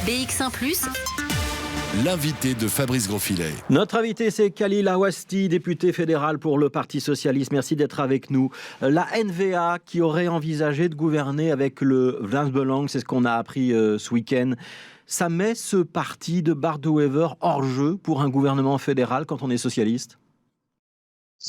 BX1 +. L'invité de Fabrice Grosfilet. Notre invité, c'est Khalil Awasthi, député fédéral pour le Parti socialiste. Merci d'être avec nous. La NVA qui aurait envisagé de gouverner avec le Vlaams Belang, c'est ce qu'on a appris ce week-end. Ça met ce parti de Bart De Wever hors jeu pour un gouvernement fédéral quand on est socialiste ?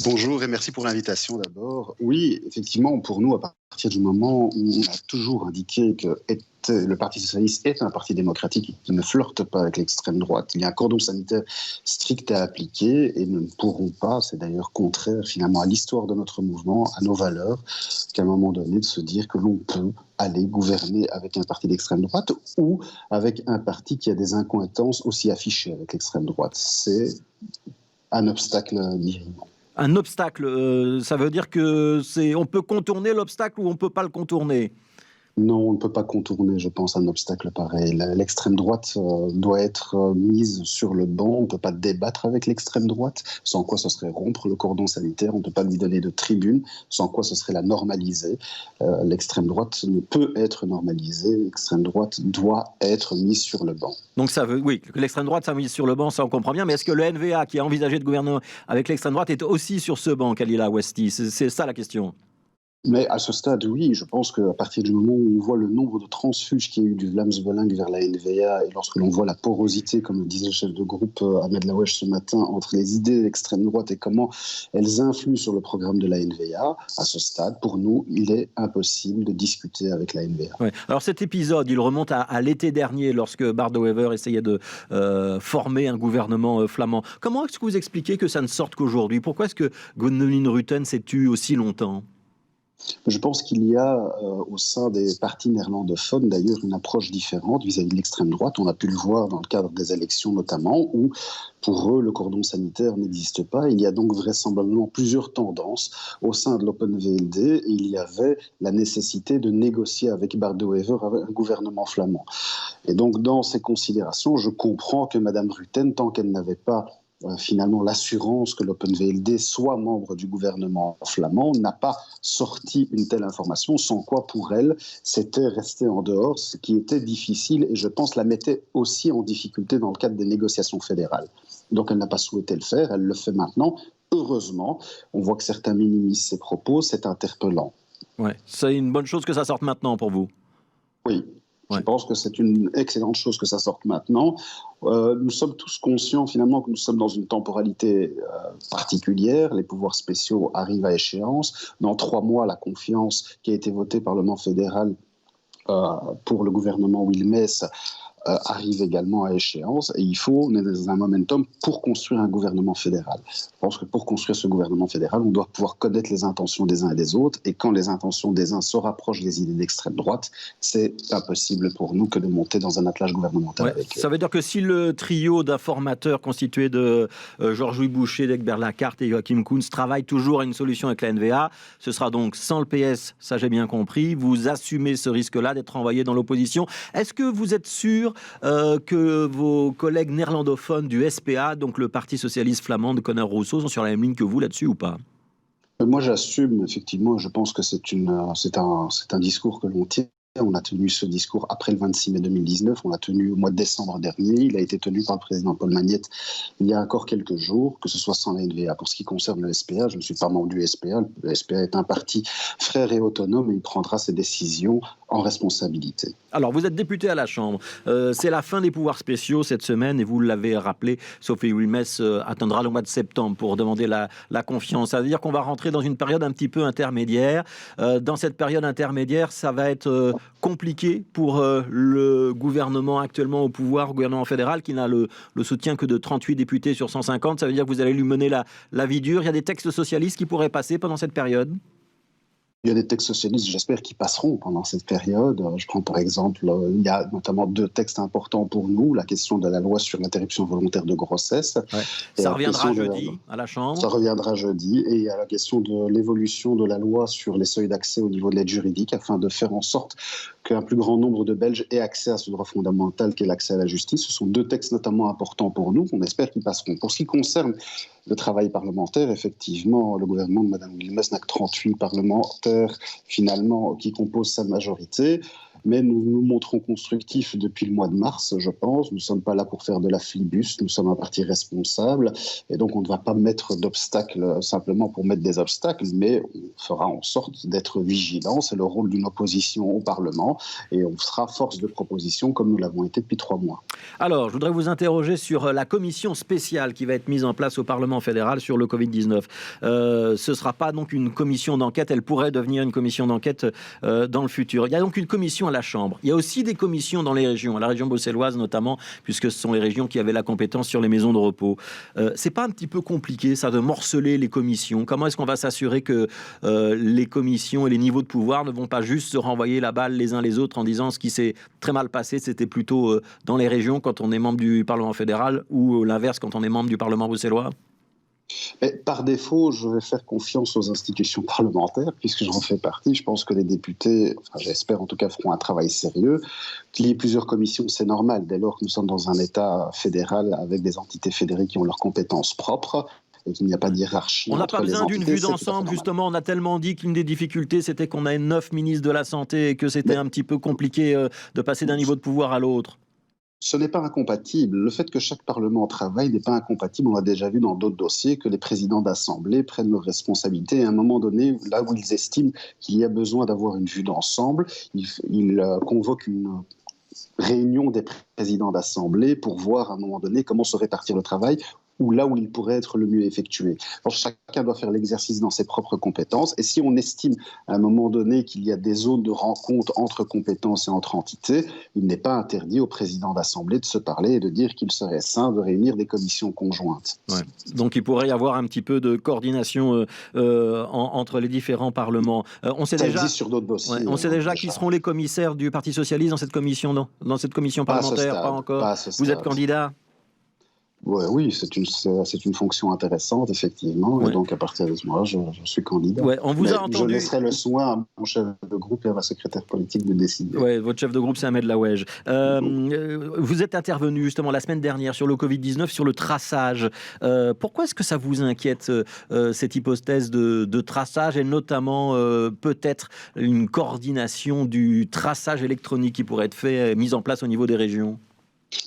Bonjour et merci pour l'invitation d'abord. Oui, effectivement, pour nous, à partir du moment où on a toujours indiqué que le Parti socialiste est un parti démocratique qui ne flirte pas avec l'extrême droite, il y a un cordon sanitaire strict à appliquer et nous ne pourrons pas, c'est d'ailleurs contraire finalement à l'histoire de notre mouvement, à nos valeurs, qu'à un moment donné de se dire que l'on peut aller gouverner avec un parti d'extrême droite ou avec un parti qui a des incohérences aussi affichées avec l'extrême droite. C'est un obstacle dirimant. Un obstacle, ça veut dire que on peut contourner l'obstacle ou on ne peut pas le contourner ? Non, on ne peut pas contourner, je pense, un obstacle pareil. L'extrême droite doit être mise sur le banc. On ne peut pas débattre avec l'extrême droite, sans quoi ce serait rompre le cordon sanitaire. On ne peut pas lui donner de tribune, sans quoi ce serait la normaliser. L'extrême droite ne peut être normalisée. L'extrême droite doit être mise sur le banc. Donc ça veut, oui, que l'extrême droite soit mise sur le banc, ça on comprend bien. Mais est-ce que le NVA, qui a envisagé de gouverner avec l'extrême droite, est aussi sur ce banc, Khalil Awasthi ? C'est ça la question. Mais à ce stade, oui, je pense qu'à partir du moment où on voit le nombre de transfuges qu'il y a eu du Vlaams Belang vers la NVA et lorsque l'on voit la porosité, comme le disait le chef de groupe Ahmed Laoueche ce matin, entre les idées d'extrême droite et comment elles influent sur le programme de la NVA, à ce stade, pour nous, il est impossible de discuter avec la NVA. Ouais. Alors cet épisode, il remonte à l'été dernier lorsque Bart De Wever essayait de former un gouvernement flamand. Comment est-ce que vous expliquez que ça ne sorte qu'aujourd'hui ? Pourquoi est-ce que Gwendoline Rutten s'est tue aussi longtemps ? Je pense qu'il y a au sein des partis néerlandophones d'ailleurs une approche différente vis-à-vis de l'extrême droite. On a pu le voir dans le cadre des élections notamment, où pour eux le cordon sanitaire n'existe pas. Il y a donc vraisemblablement plusieurs tendances au sein de l'Open VLD et il y avait la nécessité de négocier avec Bart De Wever un gouvernement flamand. Et donc dans ces considérations, je comprends que Mme Rutten, tant qu'elle n'avait pas finalement l'assurance que l'Open VLD soit membre du gouvernement flamand, n'a pas sorti une telle information, sans quoi pour elle, c'était rester en dehors, ce qui était difficile et je pense la mettait aussi en difficulté dans le cadre des négociations fédérales. Donc elle n'a pas souhaité le faire, elle le fait maintenant. Heureusement, on voit que certains minimisent ses propos, c'est interpellant. Ouais, c'est une bonne chose que ça sorte maintenant pour vous. Oui. Je pense que c'est une excellente chose que ça sorte maintenant. Nous sommes tous conscients finalement que nous sommes dans une temporalité particulière. Les pouvoirs spéciaux arrivent à échéance. Dans 3 mois, la confiance qui a été votée par le Parlement fédéral pour le gouvernement Wilmès arrive également à échéance et il faut, on est dans un momentum pour construire un gouvernement fédéral. Je pense que pour construire ce gouvernement fédéral, on doit pouvoir connaître les intentions des uns et des autres et quand les intentions des uns se rapprochent des idées d'extrême droite, c'est impossible pour nous que de monter dans un attelage gouvernemental avec eux. Ça veut dire que si le trio d'informateurs constitué de Georges-Louis Boucher, d'Egbert Lacarte et Joachim Koens travaille toujours à une solution avec la NVA, ce sera donc sans le PS, ça j'ai bien compris, vous assumez ce risque-là d'être envoyé dans l'opposition. Est-ce que vous êtes sûr que vos collègues néerlandophones du SPA, donc le Parti socialiste flamand de Conor Rousseau, sont sur la même ligne que vous là-dessus ou pas ? Moi j'assume effectivement, je pense que c'est un discours que l'on tient. On a tenu ce discours après le 26 mai 2019, on l'a tenu au mois de décembre dernier, il a été tenu par le président Paul Magnette il y a encore quelques jours, que ce soit sans la NVA. Pour ce qui concerne le SPA, je ne suis pas membre du SPA, le SPA est un parti frère et autonome et il prendra ses décisions en responsabilité. Alors vous êtes député à la Chambre, c'est la fin des pouvoirs spéciaux cette semaine et vous l'avez rappelé, Sophie Wilmès attendra le mois de septembre pour demander la confiance. Ça veut dire qu'on va rentrer dans une période un petit peu intermédiaire. Dans cette période intermédiaire, ça va être compliqué pour le gouvernement actuellement au pouvoir, le gouvernement fédéral, qui n'a le soutien que de 38 députés sur 150. Ça veut dire que vous allez lui mener la vie dure. Il y a des textes socialistes qui pourraient passer pendant cette période ? Il y a des textes socialistes, j'espère, qui passeront pendant cette période. Je prends par exemple, il y a notamment 2 textes importants pour nous, la question de la loi sur l'interruption volontaire de grossesse. Ouais. Ça reviendra jeudi à la Chambre. Ça reviendra jeudi. Et il y a la question de l'évolution de la loi sur les seuils d'accès au niveau de l'aide juridique, afin de faire en sorte qu'un plus grand nombre de Belges aient accès à ce droit fondamental qu'est l'accès à la justice. Ce sont 2 textes notamment importants pour nous, qu'on espère qu'ils passeront. Pour ce qui concerne le travail parlementaire, effectivement, le gouvernement de Mme Wilmès n'a que 38 parlementaires, finalement, qui composent sa majorité. mais nous nous montrons constructifs depuis le mois de mars, je pense. Nous ne sommes pas là pour faire de la flibus, nous sommes un parti responsable, et donc on ne va pas mettre d'obstacles simplement pour mettre des obstacles, mais on fera en sorte d'être vigilants. C'est le rôle d'une opposition au Parlement, et on sera force de proposition comme nous l'avons été depuis 3 mois. Alors, je voudrais vous interroger sur la commission spéciale qui va être mise en place au Parlement fédéral sur le Covid-19. Ce ne sera pas donc une commission d'enquête, elle pourrait devenir une commission d'enquête dans le futur. Il y a donc une commission à la Chambre. Il y a aussi des commissions dans les régions, à la région bruxelloise notamment, puisque ce sont les régions qui avaient la compétence sur les maisons de repos. C'est pas un petit peu compliqué, ça, de morceler les commissions? Comment est-ce qu'on va s'assurer que les commissions et les niveaux de pouvoir ne vont pas juste se renvoyer la balle les uns les autres en disant ce qui s'est très mal passé, c'était plutôt dans les régions quand on est membre du Parlement fédéral, ou l'inverse quand on est membre du Parlement bruxellois? Mais par défaut, je vais faire confiance aux institutions parlementaires, puisque j'en fais partie. Je pense que les députés, enfin, j'espère en tout cas, feront un travail sérieux. Qu'il y ait plusieurs commissions, c'est normal, dès lors que nous sommes dans un État fédéral avec des entités fédérées qui ont leurs compétences propres. Et qu'il n'y a pas de hiérarchie. On n'a pas besoin d'une vue d'ensemble, justement. On a tellement dit qu'une des difficultés, c'était qu'on a 9 ministres de la Santé et que c'était un petit peu compliqué de passer d'un niveau de pouvoir à l'autre. Ce n'est pas incompatible. Le fait que chaque Parlement travaille n'est pas incompatible. On a déjà vu dans d'autres dossiers que les présidents d'Assemblée prennent leurs responsabilités. Et à un moment donné, là où ils estiment qu'il y a besoin d'avoir une vue d'ensemble, ils convoquent une réunion des présidents d'Assemblée pour voir à un moment donné comment se répartir le travail, ou là où il pourrait être le mieux effectué. Alors, chacun doit faire l'exercice dans ses propres compétences, et si on estime à un moment donné qu'il y a des zones de rencontre entre compétences et entre entités, il n'est pas interdit au président d'Assemblée de se parler et de dire qu'il serait sain de réunir des commissions conjointes. Ouais. Donc il pourrait y avoir un petit peu de coordination entre les différents parlements. On sait ça déjà, existe sur d'autres dossiers. On sait déjà qui seront les commissaires du Parti socialiste dans cette commission, dans cette commission parlementaire, pas encore. Vous êtes candidat? Oui, c'est une fonction intéressante, effectivement. Ouais. Et donc, à partir de ce moment-là, je suis candidat. Ouais, on vous a entendu... Je laisserai le soin à mon chef de groupe et à ma secrétaire politique de décider. Oui, votre chef de groupe, c'est Ahmed Lawège. Vous êtes intervenu justement la semaine dernière sur le Covid-19, sur le traçage. Pourquoi est-ce que ça vous inquiète, cette hypothèse de traçage, et notamment peut-être une coordination du traçage électronique qui pourrait être mise en place au niveau des régions?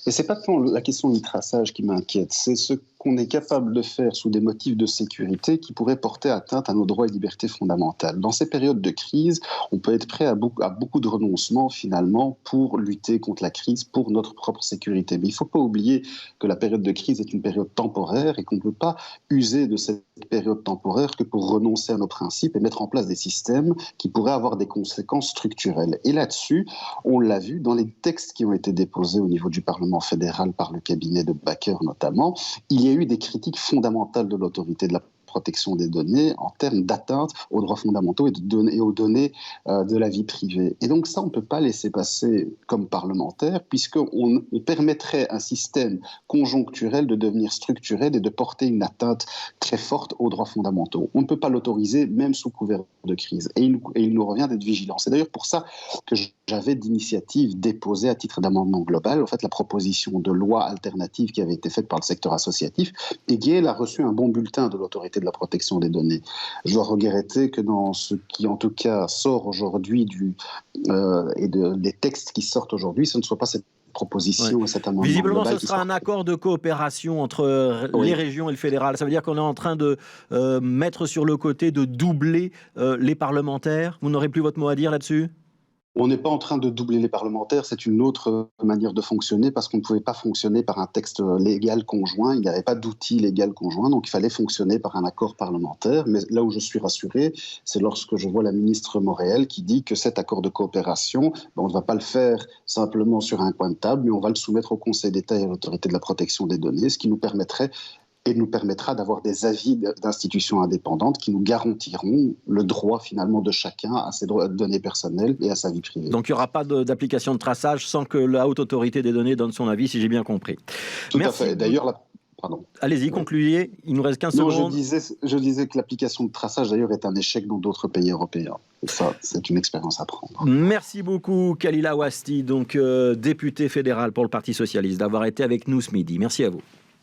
Et ce n'est pas tant la question du traçage qui m'inquiète, c'est ce qu'on est capable de faire sous des motifs de sécurité qui pourraient porter atteinte à nos droits et libertés fondamentales. Dans ces périodes de crise, on peut être prêt à beaucoup de renoncements finalement pour lutter contre la crise, pour notre propre sécurité. Mais il ne faut pas oublier que la période de crise est une période temporaire et qu'on ne peut pas user de cette période temporaire que pour renoncer à nos principes et mettre en place des systèmes qui pourraient avoir des conséquences structurelles. Et là-dessus, on l'a vu dans les textes qui ont été déposés au niveau du Parlement fédéral par le cabinet de Bakker notamment, il y a eu des critiques fondamentales de l'autorité de la protection des données en termes d'atteinte aux droits fondamentaux et aux données de la vie privée. Et donc ça, on ne peut pas laisser passer comme parlementaire, puisqu'on permettrait un système conjoncturel de devenir structurel et de porter une atteinte très forte aux droits fondamentaux. On ne peut pas l'autoriser, même sous couvert de crise. Et il nous revient d'être vigilants. C'est d'ailleurs pour ça que j'avais d'initiative déposée à titre d'amendement global, en fait, la proposition de loi alternative qui avait été faite par le secteur associatif et qui, elle, a reçu un bon bulletin de l'autorité de la protection des données. Je dois regretter que dans ce qui, en tout cas, sort aujourd'hui des textes qui sortent aujourd'hui, ce ne soit pas cette proposition et cet amendement. Visiblement, ce sera un accord de coopération entre les régions et le fédéral. Ça veut dire qu'on est en train de mettre sur le côté, de doubler les parlementaires. Vous n'aurez plus votre mot à dire là-dessus ? On n'est pas en train de doubler les parlementaires, c'est une autre manière de fonctionner parce qu'on ne pouvait pas fonctionner par un texte légal conjoint, il n'y avait pas d'outil légal conjoint, donc il fallait fonctionner par un accord parlementaire. Mais là où je suis rassuré, c'est lorsque je vois la ministre Moréel qui dit que cet accord de coopération, on ne va pas le faire simplement sur un coin de table, mais on va le soumettre au Conseil d'État et à l'autorité de la protection des données, ce qui nous permettra d'avoir des avis d'institutions indépendantes qui nous garantiront le droit finalement de chacun à ses données personnelles et à sa vie privée. Donc il n'y aura pas d'application de traçage sans que la haute autorité des données donne son avis, si j'ai bien compris. Tout à fait. D'ailleurs, pardon. Allez-y, concluez. Il nous reste 15 secondes. Je disais que l'application de traçage, d'ailleurs, est un échec dans d'autres pays européens. Et ça, c'est une expérience à prendre. Merci beaucoup, Khalila Ouasti, donc député fédéral pour le Parti socialiste, d'avoir été avec nous ce midi. Merci à vous.